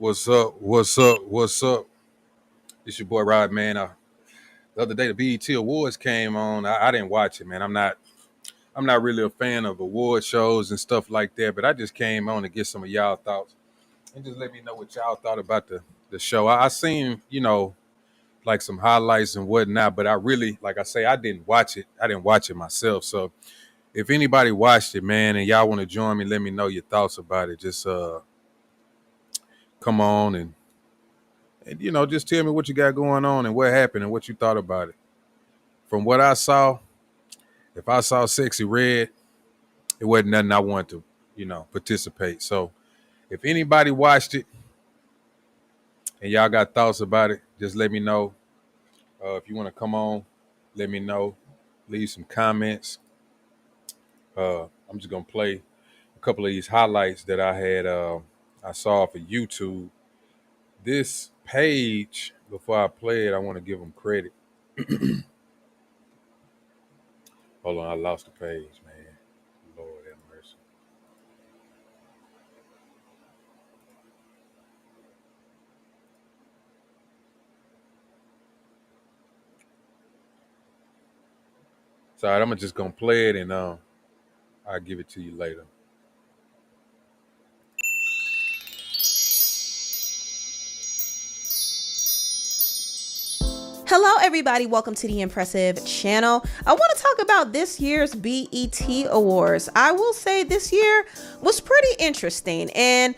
What's up? What's up? What's up? It's your boy Rod, man. The other day the BET Awards came on. I didn't watch it, man. I'm not really a fan of award shows and stuff like that. But I just came on to get some of y'all thoughts and just let me know what y'all thought about the show. I seen like some highlights and whatnot, but I really, like I say, I didn't watch it. I didn't watch it myself. So if anybody watched it, man, and y'all want to join me, let me know your thoughts about it. Just come on and just tell me what you got going on and what happened and what you thought about it. From what I saw, if I saw Sexy Red, it wasn't nothing I wanted to, participate. So if anybody watched it and y'all got thoughts about it, just let me know. If you want to come on, let me know. Leave some comments. I'm just gonna play a couple of these highlights that I had. I saw for YouTube. This page, before I play it, I want to give them credit. Hold on, I lost the page, man. Lord have mercy. So I'm just gonna play it and I'll give it to you later. Hello, everybody. Welcome to the Impressive Channel. I want to talk about this year's BET Awards. I will say this year was pretty interesting, and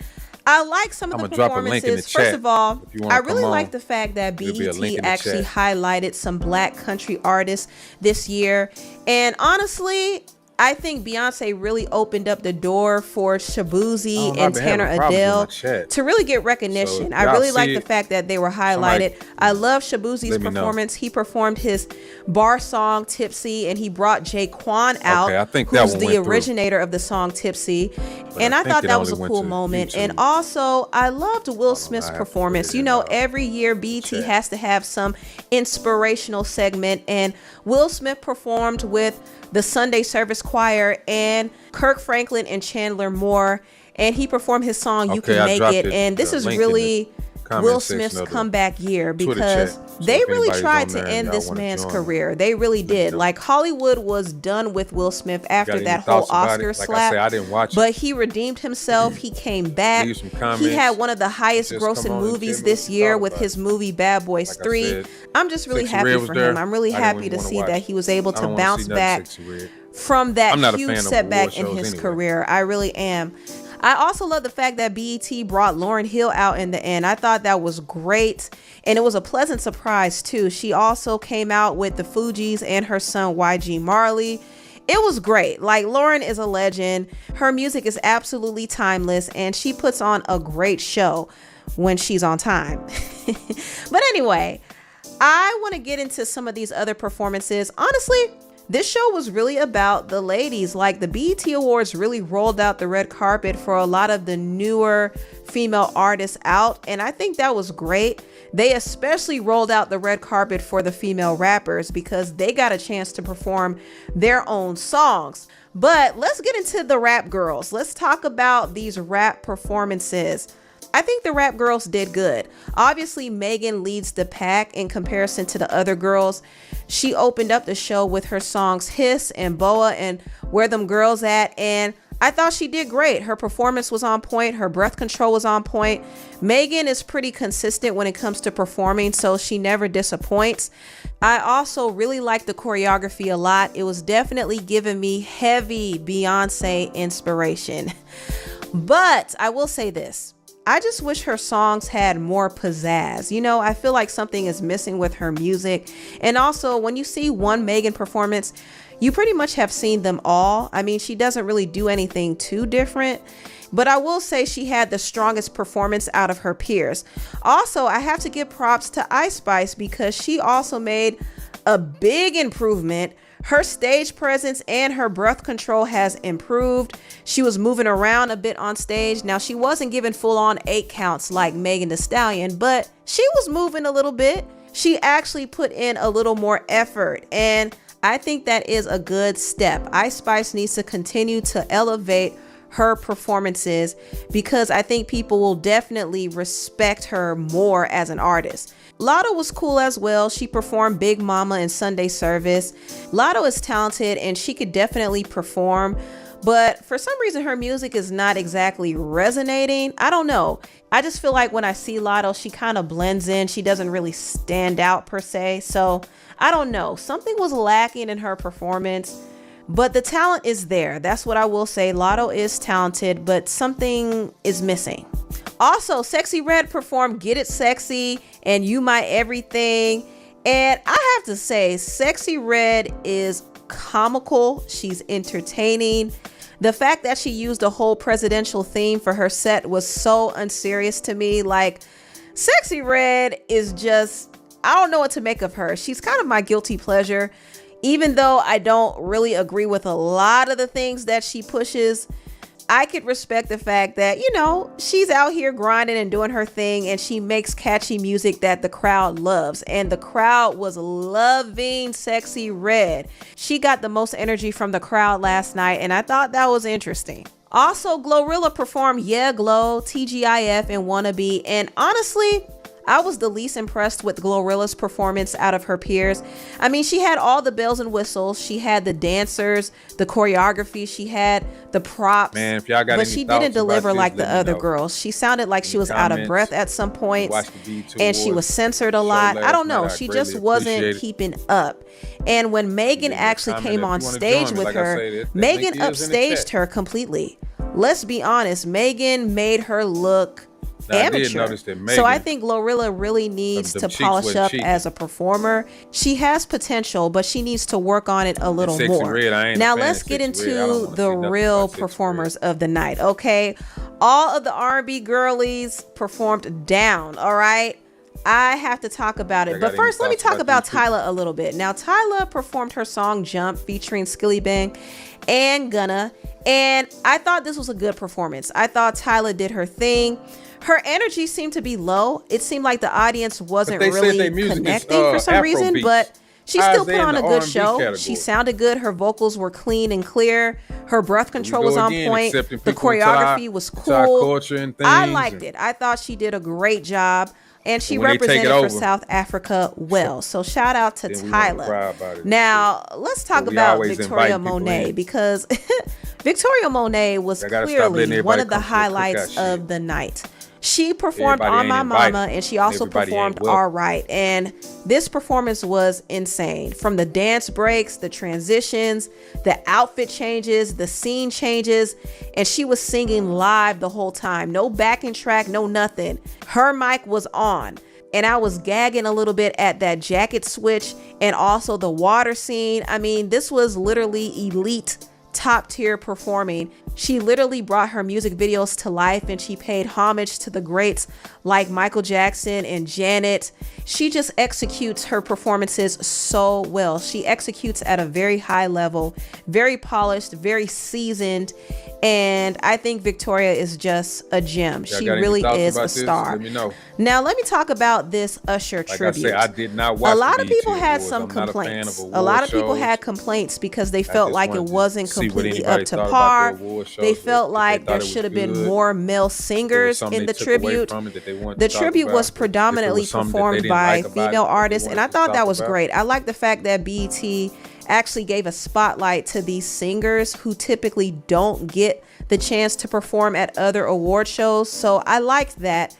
I like some of the performances. First of all, I really like the fact that BET actually highlighted some Black country artists this year. And honestly, I think Beyonce really opened up the door for Shaboozey and Tanner Adele to really get recognition. I really like the fact that they were highlighted. I love Shaboozey's performance. He performed his bar song Tipsy, and he brought Jaquan out, who's the originator of the song Tipsy. And I thought that was a cool moment. And also, I loved Will Smith's performance. You know, every year BET has to have some inspirational segment, and Will Smith performed with the Sunday Service Choir and Kirk Franklin and Chandler Moore, and he performed his song You Can Make It. And this is really Will Smith's comeback year, because they really tried to end this man's career. They really did. Like, Hollywood was done with Will Smith after that whole Oscar slap, but he redeemed himself. He came back. He had one of the highest grossing movies this year with his movie Bad Boys 3. I'm just really happy for him. I'm really happy to see that he was able to bounce back from that huge setback in his career. I really am. I also love the fact that BET brought Lauryn Hill out in the end. I thought that was great, and it was a pleasant surprise too. She also came out with the Fugees and her son YG Marley. It was great. Like, Lauryn is a legend. Her music is absolutely timeless, and she puts on a great show when she's on time. But anyway, I want to get into some of these other performances. Honestly, this show was really about the ladies. Like, the BET Awards really rolled out the red carpet for a lot of the newer female artists out, and I think that was great. They especially rolled out the red carpet for the female rappers because they got a chance to perform their own songs. But let's get into the rap girls. Let's talk about these rap performances. I think the rap girls did good. Obviously, Megan leads the pack in comparison to the other girls. She opened up the show with her songs Hiss and Boa and Where Them Girls At, and I thought she did great. Her performance was on point. Her breath control was on point. Megan is pretty consistent when it comes to performing, so she never disappoints. I also really like the choreography a lot. It was definitely giving me heavy Beyonce inspiration. But I will say this. I just wish her songs had more pizzazz. You know, I feel like something is missing with her music. And also, when you see one Megan performance, you pretty much have seen them all. I mean, she doesn't really do anything too different, but I will say she had the strongest performance out of her peers. Also, I have to give props to Ice Spice because she also made a big improvement. Her stage presence and her breath control has improved. She was moving around a bit on stage. Now, she wasn't giving full on 8 counts like Megan Thee Stallion, but she was moving a little bit. She actually put in a little more effort, and I think that is a good step. Ice Spice needs to continue to elevate her performances because I think people will definitely respect her more as an artist. Latto was cool as well. She performed Big Mama in Sunday Service. Latto is talented and she could definitely perform, but for some reason her music is not exactly resonating. I don't know. I just feel like when I see Latto, she kind of blends in. She doesn't really stand out per se. So I don't know. Something was lacking in her performance, but the talent is there. That's what I will say. Latto is talented, but something is missing. Also, Sexyy Red performed Get It Sexy and You My Everything. And I have to say, Sexyy Red is comical. She's entertaining. The fact that she used a whole presidential theme for her set was so unserious to me. Like, Sexyy Red is just, I don't know what to make of her. She's kind of my guilty pleasure. Even though I don't really agree with a lot of the things that she pushes, I could respect the fact that, you know, she's out here grinding and doing her thing and she makes catchy music that the crowd loves. And the crowd was loving Sexyy Red. She got the most energy from the crowd last night and I thought that was interesting. Also, Glorilla performed Yeah Glow, TGIF, and Wannabe. And honestly, I was the least impressed with Glorilla's performance out of her peers. I mean, she had all the bells and whistles. She had the dancers, the choreography, she had the props. Man, if y'all got but any she thoughts didn't deliver about this, like the let me other know. girls. She sounded like she was out of comments. breath at some points. Watch the BET And she Awards was censored a show lot. I last don't know. night. I She greatly just wasn't appreciate it. keeping up. And when Megan Leave a actually comment came if on you wanna stage join me. with Like I her, say, that Megan link is in the upstaged chat. her completely. Let's be honest. Megan made her look Now, I did amateur. notice that So I Megan- think Glorilla really needs them to cheeks polish wasn't up cheeky. as a performer. She has potential, but she needs to work on it a little Sexyy more. Red, I ain't a Now fan of let's get Sexyy into Red. I don't wanna the see nothing real about Sexyy performers of the night. Okay, all of the R&B girlies performed down. All right. I have to talk about I it. got But any first, let me thoughts talk about about these two? Tyla a little bit. Now, Tyla performed her song Jump featuring Skilly Bang and Gunna. And I thought this was a good performance. I thought Tyla did her thing. Her energy seemed to be low. It seemed like the audience wasn't they said really they music is, connecting for some reason, Afrobeats. but she How still is they put in on the a good R&B show. category? She sounded good. Her vocals were clean and clear. Her breath control go was on again, point. accepting The people into our- choreography was into our cool. culture and I things liked and- it. I thought she did a great job. And she when they take it represented for over, South Africa well. So shout out to then we wanna cry Tyla. about it. Now, let's talk But we about always Victoria invite people Monet in. because Victoria Monet was I gotta stop letting clearly one everybody of the come to the highlights cookout of shit. the night. She performed Everybody On ain't My invited. Mama and she also Everybody ain't performed welcome. All Right. And this performance was insane. From the dance breaks, the transitions, the outfit changes, the scene changes, and she was singing live the whole time. No backing track, no nothing. Her mic was on. And I was gagging a little bit at that jacket switch and also the water scene. I mean, this was literally elite, top tier performing. She literally brought her music videos to life and she paid homage to the greats like Michael Jackson and Janet. She just executes her performances so well. She executes at a very high level, very polished, very seasoned. And I think Victoria is just a gem. Y'all She got any really thoughts is about a this? star. Let me know. Now, let me talk about this Usher Like tribute. I said, I did not watch A lot the of people BET had Awards. some I'm not a fan complaints. of A lot of award people had shows. complaints because they felt just like it wanted to wasn't see what completely anybody up to thought about par. the award shows, They felt if they like thought there it was should have been good, more male There was singers something in they the took away tribute. from it that they wanted The to talk tribute about. was If it predominantly was something that they performed didn't by like about it, female that they artists, and I wanted to thought talk that was about. great. I like the fact that BET actually gave a spotlight to these singers who typically don't get the chance to perform at other award shows. So I liked that.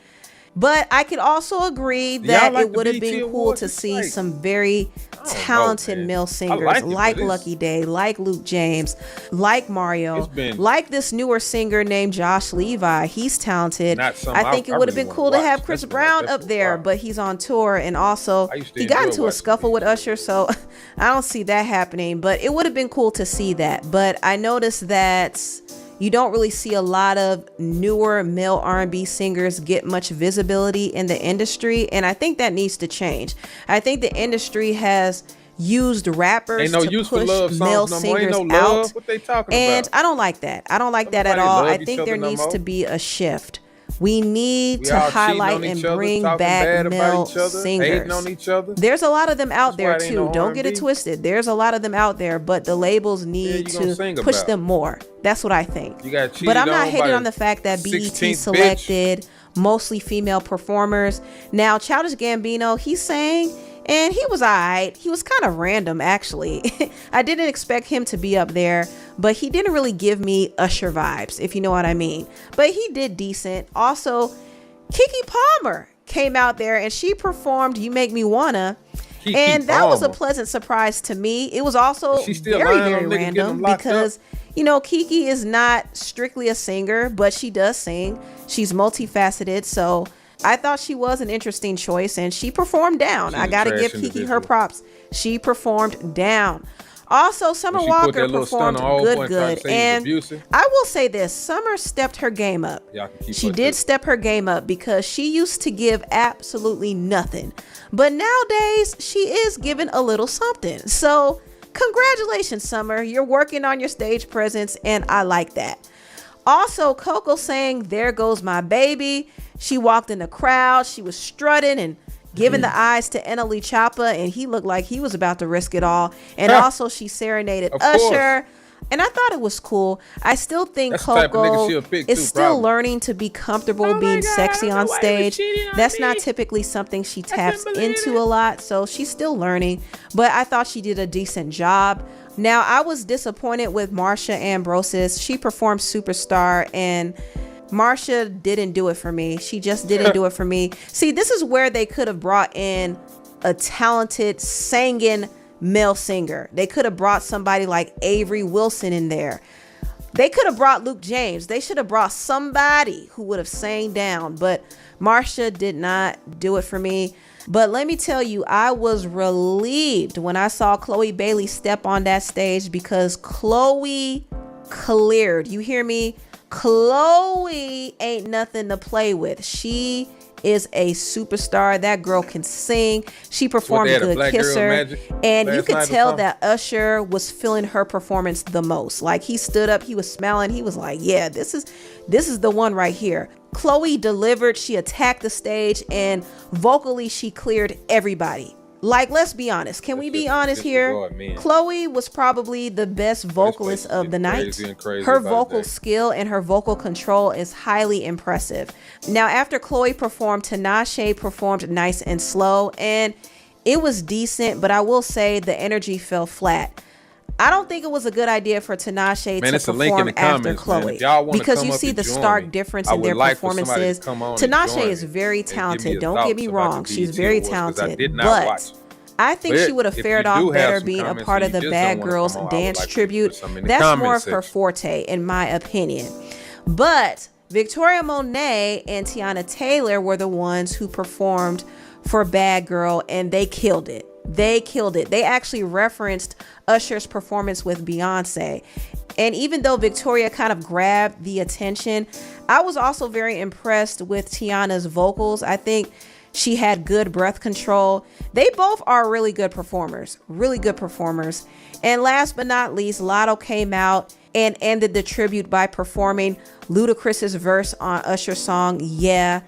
But I could also agree that like it the would have BET been cool Awards? to It's see like- some very talented man. male I singers like it, but like it's- Lucky Day, like Luke James, like Mario, It's been- like this newer singer named Josh Levi. He's talented. Not something I think I it would have really been wanna cool to watch. have Chris That's Brown like- up that's there, wild. but he's on tour, and also I used to he got enjoy into a watching scuffle with BET Usher, so I don't see that happening. But it would have been cool to see that. But I noticed that you don't really see a lot of newer male R&B singers get much visibility in the industry, and I think that needs to change. I think the industry has used rappers Ain't no to use for push love songs male no more. Ain't singers no love. out, What they talking and about? I don't like that. I don't like that at Nobody all. love I each think other there no needs more. to be a shift. We need We to all cheating highlight on and each other, bring talking back bad male about each other, hating singers. on each other. There's a lot of them out That's why there it ain't too. no Don't get it R&B. twisted. There's a lot of them out there, but the labels need you gonna to sing push about? them more. That's what I think. You got cheated But I'm not on hating by on the fact that BET 16th selected mostly female performers. Now, Childish Gambino, he sang and he was alright. He was kind of random, actually. I didn't expect him to be up there, but he didn't really give me Usher vibes, if you know what I mean. But he did decent. Also, Keke Palmer came out there and she performed You Make Me Wanna. Keke And that was a Palmer. pleasant surprise to me. It was also She still very, lying very on niggas getting random them locked because, you know, Keke is not strictly a singer, but she does sing. She's multifaceted. So I thought she was an interesting choice and she performed down. She's I a got to trash give Keke her individual. props. She performed down. Also, Summer When she put Walker that little performed stunt on old boy and tried good. to say he was And abusive. I will say this, Summer stepped her game up. Y'all can keep She up did this. step her game up because she used to give absolutely nothing. But nowadays, she is giving a little something. So, congratulations, Summer. You're working on your stage presence, and I like that. Also, Coco sang There Goes My Baby. She walked in the crowd. She was strutting and giving the eyes to Eneli Choppa, and he looked like he was about to risk it all. And also, she serenaded Of course. Usher. And I thought it was cool. I still think That's the type of Coco nigga she'll pick, is too, still probably. learning to be comfortable being sexy on stage. That's not typically something she taps into a lot, so she's still learning. But I thought she did a decent job. Now, I was disappointed with Marsha Ambrosius. She performed Superstar, and Marsha didn't do it for me. She just didn't do it for me. See, this is where they could have brought in a talented, singing male singer. They could have brought somebody like Avery Wilson in there. They could have brought Luke James. They should have brought somebody who would have sang down, but Marsha did not do it for me. But let me tell you, I was relieved when I saw Chloe Bailey step on that stage because Chloe cleared. You hear me? Chloe ain't nothing to play with. She is a superstar. That girl can sing. She performed they had a Good Black Girl Kisser. Magic And you last could night or tell something? that Usher was feeling her performance the most. Like, he stood up, he was smiling. He was like, yeah, this is the one right here. Chloe delivered. She attacked the stage, and vocally she cleared everybody. Like, let's be honest. Can we be honest here? disregard men. Chloe was probably the best vocalist place is of the getting night. crazy and crazy Her about vocal that. skill and her vocal control is highly impressive. Now, after Chloe performed, Tinashe performed Nice and Slow, and it was decent, but I will say the energy fell flat. I don't think it was a good idea for Tinashe Man, to it's a link in perform the after comments, Chloe, man. If y'all wanna because come you up see and the join stark me, difference I in would their like for somebody to performances. come on and Tinashe join is me very and give me talented. your Don't get me thoughts about wrong, the she's BET very Awards, 'cause I talented, did not but watch. I think But she would have if fared you off do have better some being a comments part and of the you just Bad don't wanna Girls come on, I would Dance like for you to Tribute. put some in the That's comment more of her section. forte, in my opinion. But Victoria Monet and Tiana Taylor were the ones who performed for Bad Girl, and they killed it. They killed it. They actually referenced Usher's performance with Beyonce. And even though Victoria kind of grabbed the attention, I was also very impressed with Tiana's vocals. I think she had good breath control. They both are really good performers, really good performers. And last but not least, Lotto came out and ended the tribute by performing Ludacris's verse on Usher's song, Yeah.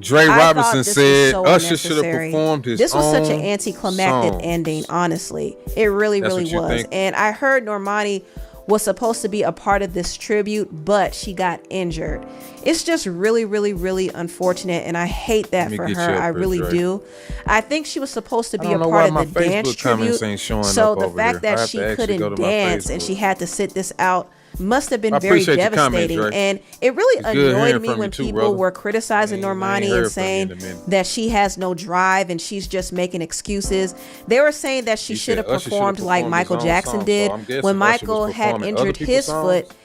Dre I thought Robinson this was said so Usher should have unnecessary. performed his This was own such an anticlimactic songs. ending, honestly. It really, That's really what you was. think? And I heard Normani was supposed to be a part of this tribute, but she got injured. It's just really, really, really unfortunate, and I hate that Let me for get her. you up I here, really Dre. do. I think she was supposed to be I a don't know part why of the my dance Facebook comments tribute. ain't showing So up the over fact there. I that have she to actually go couldn't to my dance and Facebook. she had to sit this out must have been I very appreciate your comment, devastating. Dre. And it really It's good annoyed hearing me from when you too, people brother. were criticizing I ain't Normani heard and from you in saying a minute. that she has no drive and she's just making excuses. They were saying that she You should said have Usher should performed have like performed Michael his own Jackson song, so did I'm guessing when Usher was Michael had performing other injured people's his songs. foot.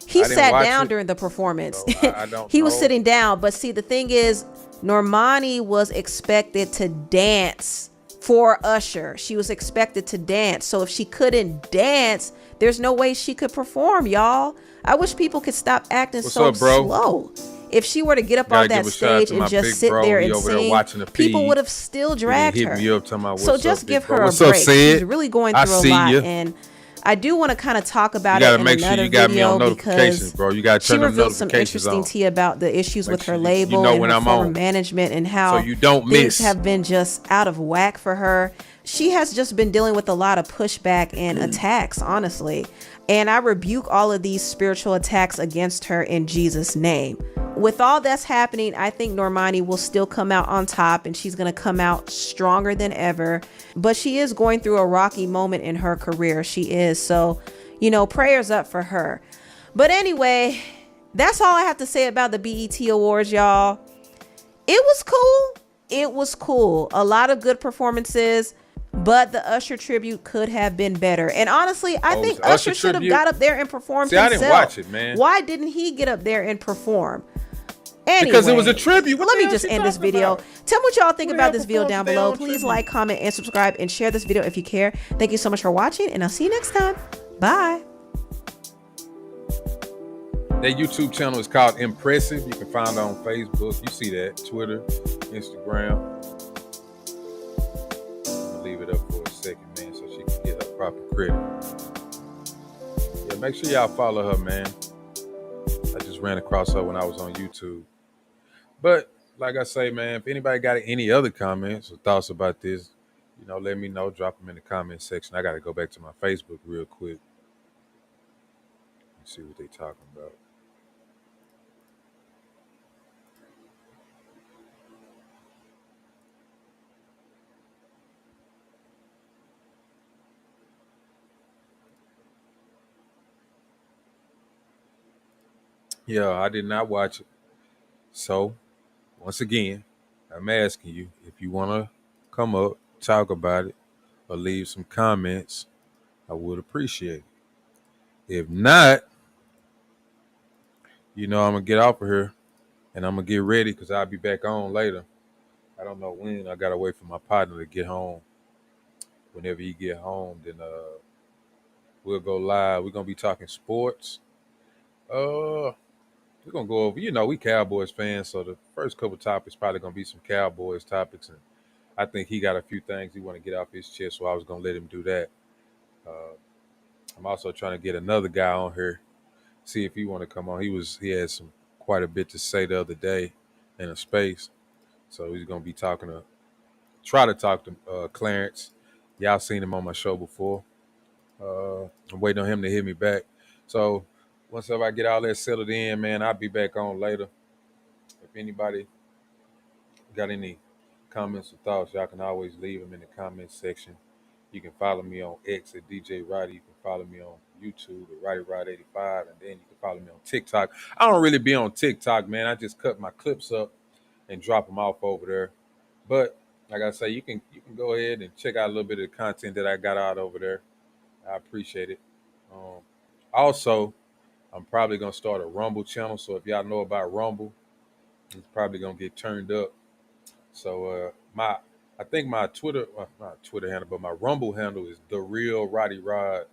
He I didn't sat watch down it, during the performance. so I don't He was know. sitting down, but see, the thing is, Normani was expected to dance for Usher. She was expected to dance. So if she couldn't dance, there's no way she could perform, y'all. I wish people could stop acting What's so up, bro? slow. If she were to get up Gotta on that give a shout out stage to and my just big sit bro. there He and over there sing, watching the people feed. would have still He done dragged hit her. me up talking about, So "What's just up, give big bro?" her a What's up, break. Sid? She's really going I through a see lot, ya. and I do want to kind of talk about You it gotta in make sure another you got me on video notifications, because bro. You gotta she turn them revealed some notifications interesting on. tea about the issues Make with her sure label know and when her I'm former on, management and how so you don't things miss. have been just out of whack for her. She has just been dealing with a lot of pushback and attacks, honestly. And I rebuke all of these spiritual attacks against her in Jesus' name. With all that's happening, I think Normani will still come out on top and she's going to come out stronger than ever. But she is going through a rocky moment in her career. She is. So, you know, prayers up for her. But anyway, that's all I have to say about the BET Awards, y'all. It was cool. It was cool. A lot of good performances. But the Usher tribute could have been better. And honestly, I think Usher should have got up there and performed himself. I didn't watch it, man. Why didn't he get up there and perform? Anyway, because it was a tribute. Let me just end this video. Tell me what y'all think about this video down below. Please like, comment, and subscribe, and share this video if you care. Thank you so much for watching, and I'll see you next time. Bye. Their YouTube channel is called Impressive. You can find it on Facebook. You see that. Twitter, Instagram. I'm gonna leave it up for a second, man, so she can get her proper credit. Yeah, make sure y'all follow her, man. I just ran across her when I was on YouTube. But like I say, man, if anybody got any other comments or thoughts about this, you know, let me know. Drop them in the comment section. I got to go back to my Facebook real quick and see what they talking about. Yeah, I did not watch it. So, once again, I'm asking you, if you want to come up, talk about it, or leave some comments, I would appreciate it. If not, you know, I'm going to get off of here and I'm going to get ready because I'll be back on later. I don't know when. I got to wait for my partner to get home. Whenever he get home, then we'll go live. We're going to be talking sports. We're going to go over, you know, we Cowboys fans, so the first couple topics probably going to be some Cowboys topics, and I think he got a few things he want to get off his chest, so I was going to let him do that. I'm also trying to get another guy on here, see if he want to come on. He had quite a bit to say the other day in a space, so he's going to be try to talk to Clarence. Y'all seen him on my show before. I'm waiting on him to hit me back. So once I get all that settled in, man, I'll be back on later. If anybody got any comments or thoughts, y'all can always leave them in the comment section. You can follow me on X at DJ Roddy. You can follow me on YouTube at RoddyRod85, and then you can follow me on TikTok. I don't really be on TikTok, man. I just cut my clips up and drop them off over there. But like I say, you can go ahead and check out a little bit of the content that I got out over there. I appreciate it. Also, I'm probably gonna start a Rumble channel. So if y'all know about Rumble, it's probably gonna get turned up. So I think my Twitter, not Twitter handle, but my Rumble handle is The Real Roddy Rod.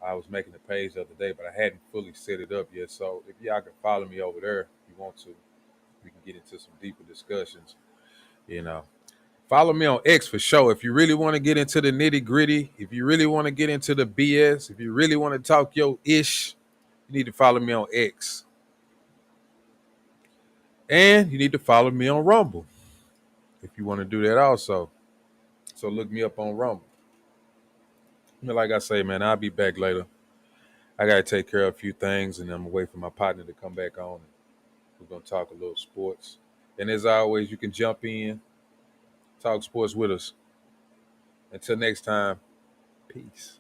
I was making the page the other day, but I hadn't fully set it up yet. So if y'all can follow me over there, if you want to, we can get into some deeper discussions. You know, follow me on X for sure. If you really want to get into the nitty gritty, if you really want to get into the BS, if you really want to talk your ish, you need to follow me on X. And you need to follow me on Rumble if you want to do that also. So look me up on Rumble. Like I say, man, I'll be back later. I got to take care of a few things, and I'm going to wait for my partner to come back on. We're going to talk a little sports. And as always, you can jump in, talk sports with us. Until next time, peace.